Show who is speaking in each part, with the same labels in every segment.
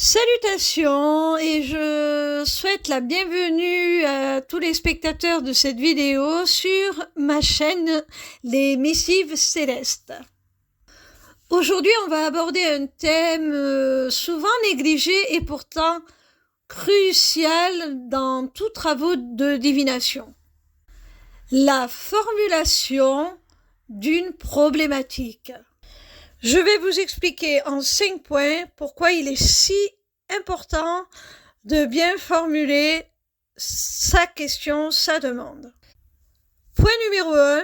Speaker 1: Salutations et je souhaite la bienvenue à tous les spectateurs de cette vidéo sur ma chaîne Les Missives Célestes. Aujourd'hui, on va aborder un thème souvent négligé et pourtant crucial dans tous travaux de divination. La formulation d'une problématique. Je vais vous expliquer en 5 points pourquoi il est si important de bien formuler sa question, sa demande. Point numéro 1,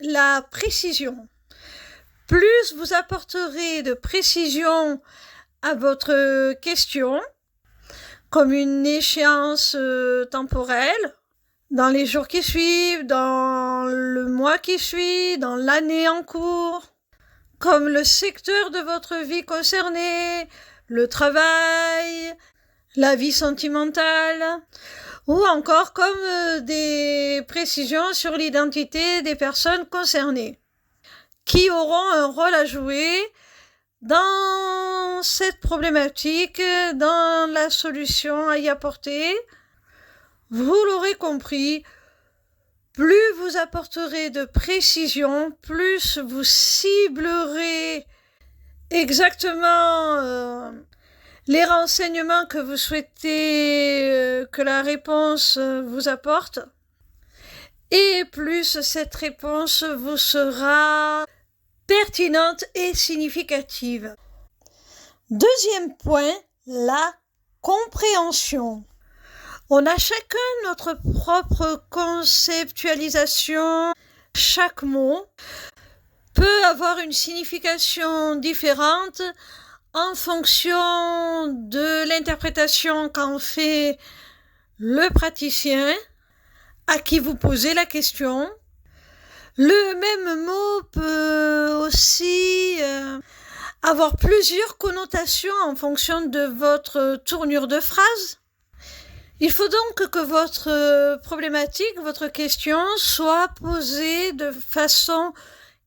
Speaker 1: la précision. Plus vous apporterez de précision à votre question, comme une échéance temporelle, dans les jours qui suivent, dans le mois qui suit, dans l'année en cours, comme le secteur de votre vie concerné, le travail, la vie sentimentale, ou encore comme des précisions sur l'identité des personnes concernées, qui auront un rôle à jouer dans cette problématique, dans la solution à y apporter. Vous l'aurez compris, plus vous apporterez de précision, plus vous ciblerez exactement les renseignements que vous souhaitez que la réponse vous apporte, et plus cette réponse vous sera pertinente et significative. Deuxième point, la compréhension. On a chacun notre propre conceptualisation. Chaque mot peut avoir une signification différente en fonction de l'interprétation qu'en fait le praticien à qui vous posez la question. Le même mot peut aussi avoir plusieurs connotations en fonction de votre tournure de phrase. Il faut donc que votre problématique, votre question soit posée de façon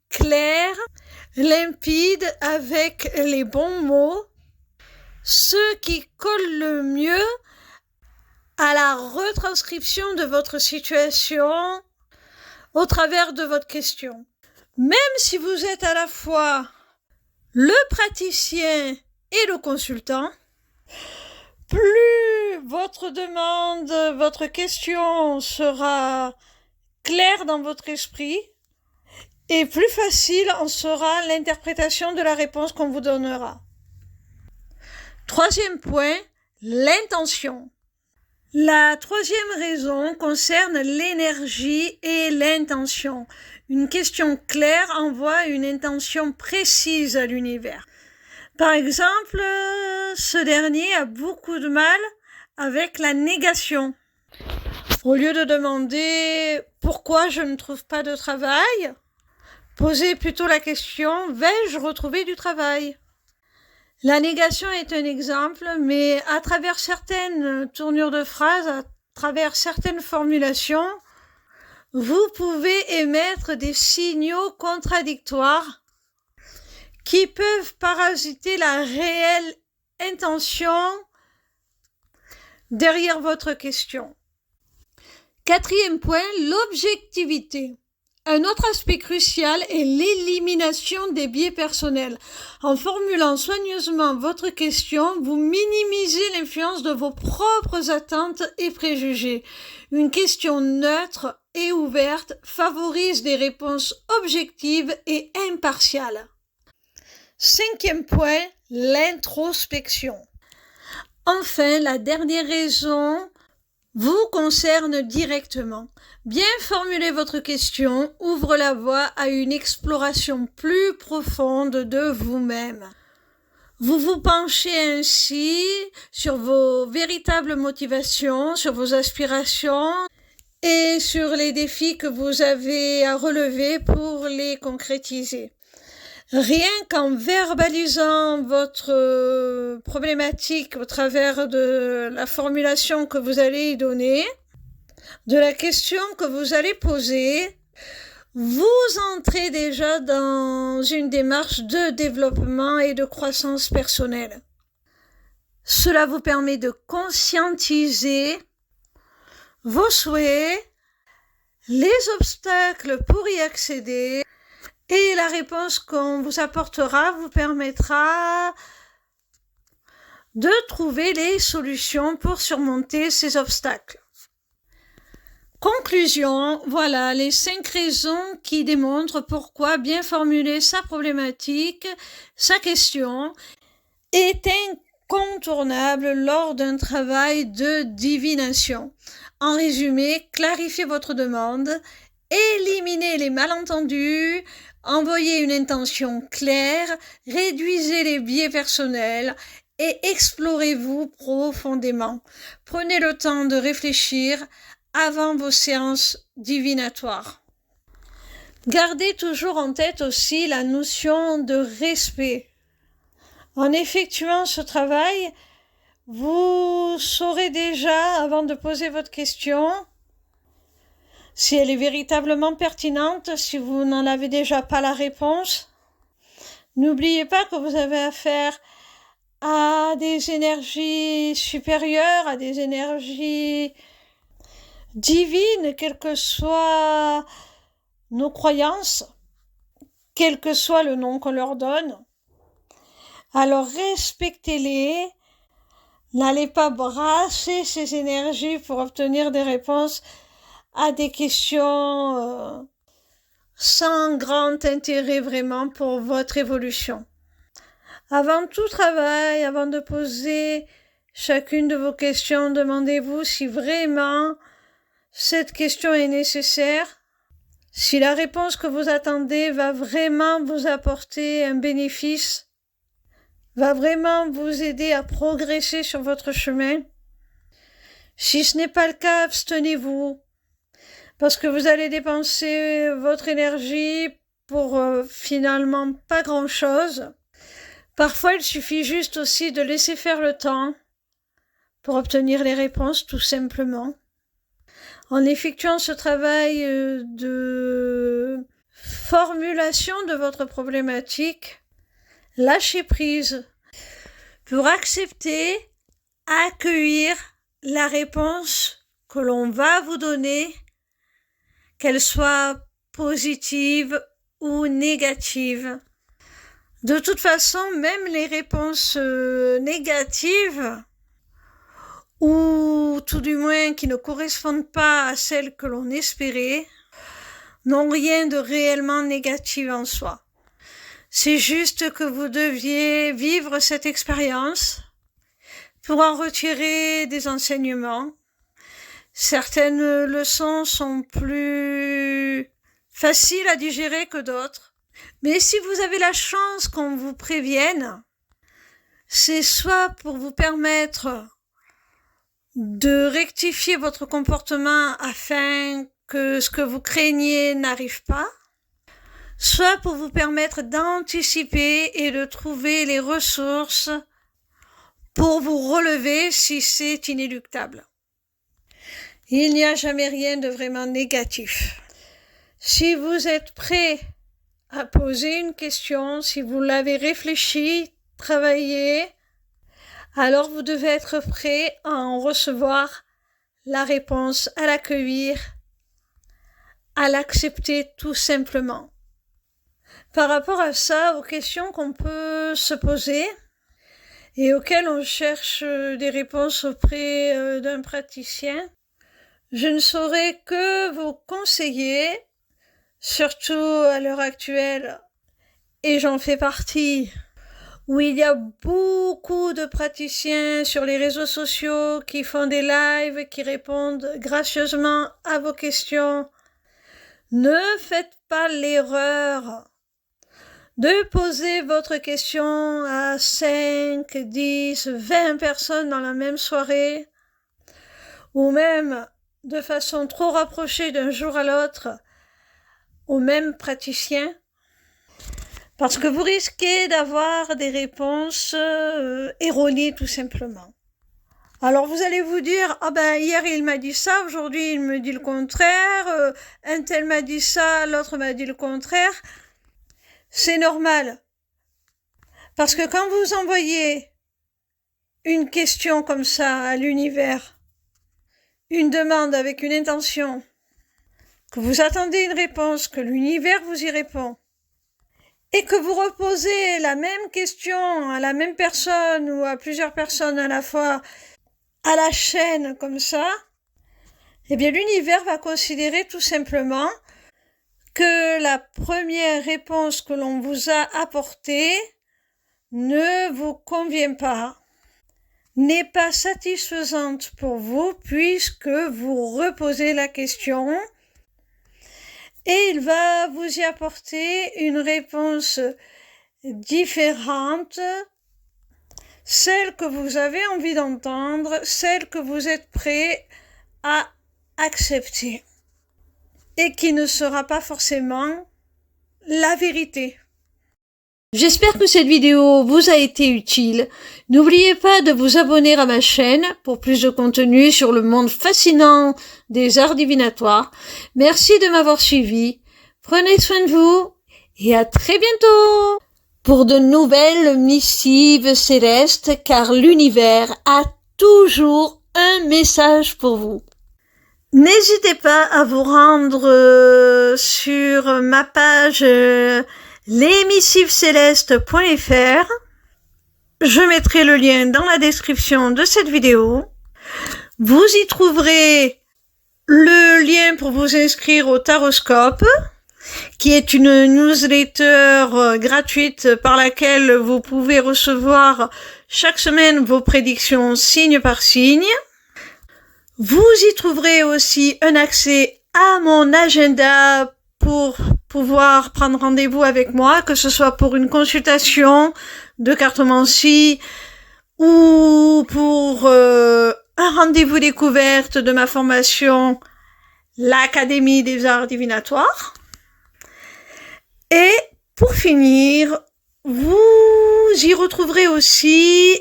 Speaker 1: claire, limpide, avec les bons mots, ceux qui collent le mieux à la retranscription de votre situation au travers de votre question. Même si vous êtes à la fois le praticien et le consultant, plus votre demande, votre question sera claire dans votre esprit, et plus facile en sera l'interprétation de la réponse qu'on vous donnera. Troisième point, l'intention. La troisième raison concerne l'énergie et l'intention. Une question claire envoie une intention précise à l'univers. Par exemple, ce dernier a beaucoup de mal avec la négation. Au lieu de demander « pourquoi je ne trouve pas de travail ?», posez plutôt la question « vais-je retrouver du travail ?» La négation est un exemple, mais à travers certaines tournures de phrases, à travers certaines formulations, vous pouvez émettre des signaux contradictoires qui peuvent parasiter la réelle intention derrière votre question. Quatrième point, l'objectivité. Un autre aspect crucial est l'élimination des biais personnels. En formulant soigneusement votre question, vous minimisez l'influence de vos propres attentes et préjugés. Une question neutre et ouverte favorise des réponses objectives et impartiales. Cinquième point, l'introspection. Enfin, la dernière raison vous concerne directement. Bien formuler votre question ouvre la voie à une exploration plus profonde de vous-même. Vous vous penchez ainsi sur vos véritables motivations, sur vos aspirations et sur les défis que vous avez à relever pour les concrétiser. Rien qu'en verbalisant votre problématique au travers de la formulation que vous allez y donner, de la question que vous allez poser, vous entrez déjà dans une démarche de développement et de croissance personnelle. Cela vous permet de conscientiser vos souhaits, les obstacles pour y accéder, et la réponse qu'on vous apportera vous permettra de trouver les solutions pour surmonter ces obstacles. Conclusion, voilà les 5 raisons qui démontrent pourquoi bien formuler sa problématique, sa question, est incontournable lors d'un travail de divination. En résumé, clarifiez votre demande, éliminez les malentendus, envoyez une intention claire, réduisez les biais personnels et explorez-vous profondément. Prenez le temps de réfléchir avant vos séances divinatoires. Gardez toujours en tête aussi la notion de respect. En effectuant ce travail, vous saurez déjà, avant de poser votre question, si elle est véritablement pertinente, si vous n'en avez déjà pas la réponse. N'oubliez pas que vous avez affaire à des énergies supérieures, à des énergies divines, quelles que soient nos croyances, quel que soit le nom qu'on leur donne. Alors respectez-les, n'allez pas brasser ces énergies pour obtenir des réponses à des questions sans grand intérêt vraiment pour votre évolution. Avant tout travail, avant de poser chacune de vos questions, demandez-vous si vraiment cette question est nécessaire, si la réponse que vous attendez va vraiment vous apporter un bénéfice, va vraiment vous aider à progresser sur votre chemin. Si ce n'est pas le cas, abstenez-vous, parce que vous allez dépenser votre énergie pour finalement pas grand-chose. Parfois, il suffit juste aussi de laisser faire le temps pour obtenir les réponses, tout simplement. En effectuant ce travail de formulation de votre problématique, lâchez prise pour accepter, accueillir la réponse que l'on va vous donner, qu'elle soit positive ou négative. De toute façon, même les réponses négatives, ou tout du moins qui ne correspondent pas à celles que l'on espérait, n'ont rien de réellement négatif en soi. C'est juste que vous deviez vivre cette expérience pour en retirer des enseignements. Certaines leçons sont plus faciles à digérer que d'autres. Mais si vous avez la chance qu'on vous prévienne, c'est soit pour vous permettre de rectifier votre comportement afin que ce que vous craignez n'arrive pas, soit pour vous permettre d'anticiper et de trouver les ressources pour vous relever si c'est inéluctable. Il n'y a jamais rien de vraiment négatif. Si vous êtes prêt à poser une question, si vous l'avez réfléchi, travaillé, alors vous devez être prêt à en recevoir la réponse, à l'accueillir, à l'accepter tout simplement. Par rapport à ça, aux questions qu'on peut se poser et auxquelles on cherche des réponses auprès d'un praticien, je ne saurais que vous conseiller, surtout à l'heure actuelle, et j'en fais partie, où il y a beaucoup de praticiens sur les réseaux sociaux qui font des lives, qui répondent gracieusement à vos questions. Ne faites pas l'erreur de poser votre question à 5, 10, 20 personnes dans la même soirée, ou même de façon trop rapprochée d'un jour à l'autre au même praticien, parce que vous risquez d'avoir des réponses erronées tout simplement. Alors vous allez vous dire, hier il m'a dit ça, aujourd'hui il me dit le contraire, un tel m'a dit ça, l'autre m'a dit le contraire. C'est normal, parce que quand vous envoyez une question comme ça à l'univers, une demande avec une intention, que vous attendez une réponse, que l'univers vous y répond, et que vous reposez la même question à la même personne ou à plusieurs personnes à la fois à la chaîne comme ça, eh bien l'univers va considérer tout simplement que la première réponse que l'on vous a apportée ne vous convient pas, n'est pas satisfaisante pour vous puisque vous reposez la question et il va vous y apporter une réponse différente, celle que vous avez envie d'entendre, celle que vous êtes prêt à accepter et qui ne sera pas forcément la vérité. J'espère que cette vidéo vous a été utile. N'oubliez pas de vous abonner à ma chaîne pour plus de contenu sur le monde fascinant des arts divinatoires. Merci de m'avoir suivi. Prenez soin de vous et à très bientôt pour de nouvelles missives célestes car l'univers a toujours un message pour vous. N'hésitez pas à vous rendre sur ma page lesmissivescélestes.fr. Je mettrai le lien dans la description de cette vidéo. Vous y trouverez le lien pour vous inscrire au Taroscope, qui est une newsletter gratuite par laquelle vous pouvez recevoir chaque semaine vos prédictions signe par signe. Vous y trouverez aussi un accès à mon agenda pour pouvoir prendre rendez-vous avec moi, que ce soit pour une consultation de cartomancie ou pour un rendez-vous découverte de ma formation, l'Académie des Arts Divinatoires. Et pour finir, vous y retrouverez aussi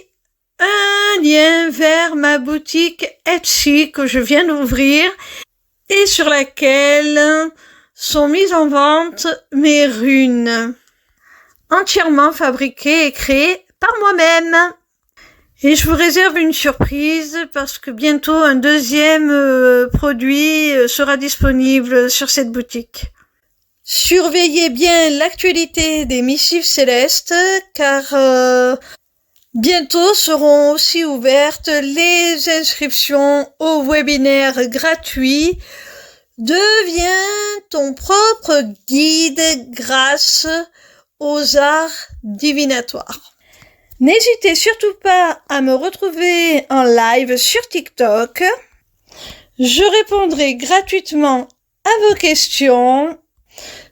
Speaker 1: un lien vers ma boutique Etsy que je viens d'ouvrir et sur laquelle sont mises en vente mes runes, entièrement fabriquées et créées par moi-même. Et je vous réserve une surprise parce que bientôt un deuxième produit sera disponible sur cette boutique. Surveillez bien l'actualité des missives célestes car bientôt seront aussi ouvertes les inscriptions au webinaire gratuit Deviens ton propre guide grâce aux arts divinatoires. N'hésitez surtout pas à me retrouver en live sur TikTok. Je répondrai gratuitement à vos questions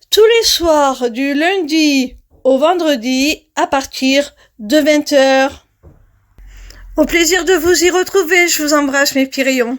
Speaker 1: tous les soirs du lundi au vendredi à partir de 20h. Au plaisir de vous y retrouver, je vous embrasse mes petits rayons.